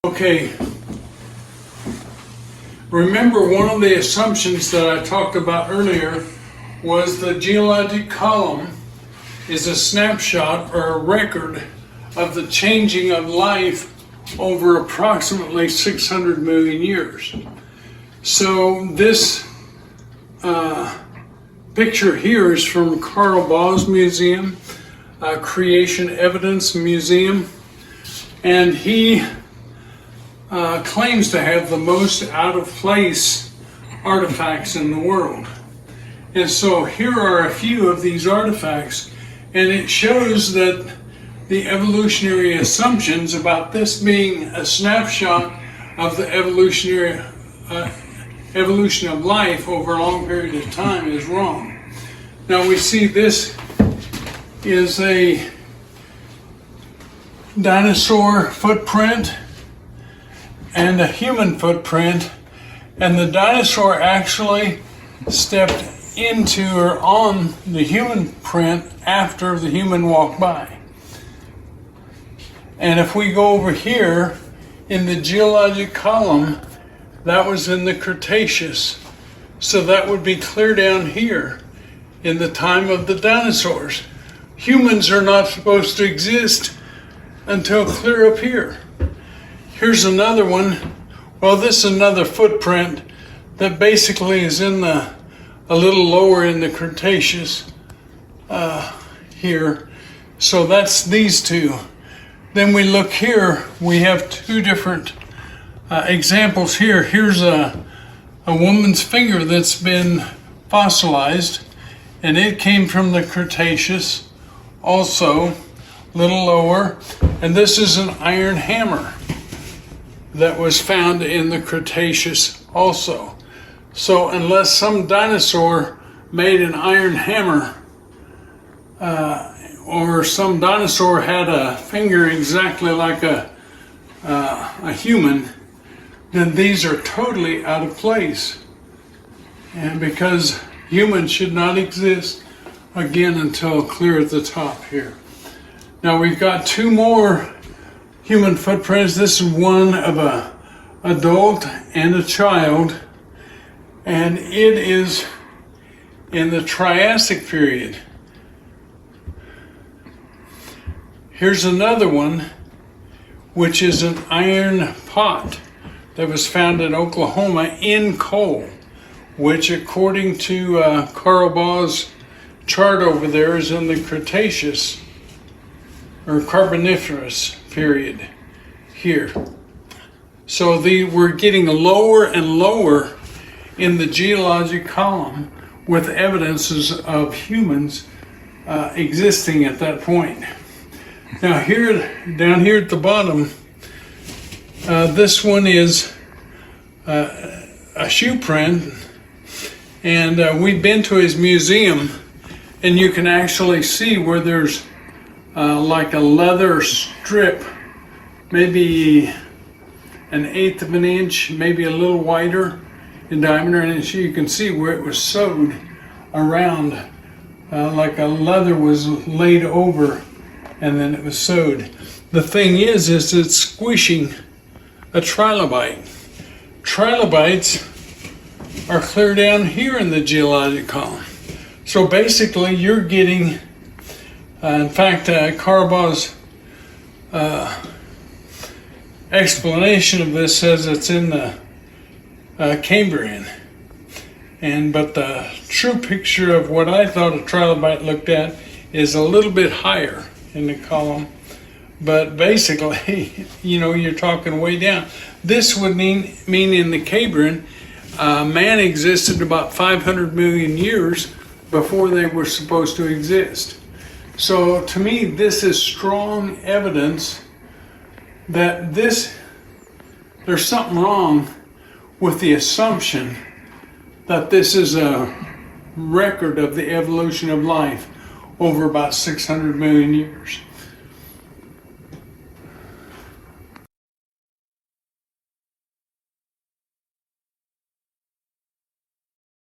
Okay, remember one of the assumptions that I talked about earlier was the geologic column is a snapshot or a record of the changing of life over approximately 600 million years. So this picture here is from Carl Baugh's museum, Creation Evidence Museum, and he claims to have the most out-of-place artifacts in the world. And so here are a few of these artifacts, and it shows that the evolutionary assumptions about this being a snapshot of the evolution of life over a long period of time is wrong. Now we see this is a dinosaur footprint and a human footprint, and the dinosaur actually stepped into or on the human print after the human walked by. And if we go over here in the geologic column, that was in the Cretaceous. So that would be clear down here in the time of the dinosaurs. Humans are not supposed to exist until clear up here. Here's another one. Well, this is another footprint that basically is in a little lower in the Cretaceous here. So that's these two. Then we look here, we have two different examples here. Here's a woman's finger that's been fossilized, and it came from the Cretaceous also, a little lower. And this is an iron hammer that was found in the Cretaceous also. So unless some dinosaur made an iron hammer, or some dinosaur had a finger exactly like a human, then these are totally out of place. And because humans should not exist again until clear at the top here. Now we've got two more human footprints. This is one of an adult and a child, and it is in the Triassic period. Here's another one, which is an iron pot that was found in Oklahoma in coal, which according to Carl Baugh's chart over there is in the Cretaceous or Carboniferous period here. So we're getting lower and lower in the geologic column with evidences of humans existing at that point. Now down here at the bottom, this one is a shoe print, and we've been to his museum, and you can actually see where there's like a leather strip, maybe an eighth of an inch, maybe a little wider in diameter, and you can see where it was sewed around, like a leather was laid over and then it was sewed. The thing is it's squishing a trilobite. Trilobites are clear down here in the geologic column. So basically you're getting, in fact, Carl Baugh's explanation of this says it's in the Cambrian. But the true picture of what I thought a trilobite looked at is a little bit higher in the column. But basically, you're talking way down. This would mean in the Cambrian, man existed about 500 million years before they were supposed to exist. So to me, this is strong evidence that there's something wrong with the assumption that this is a record of the evolution of life over about 600 million years.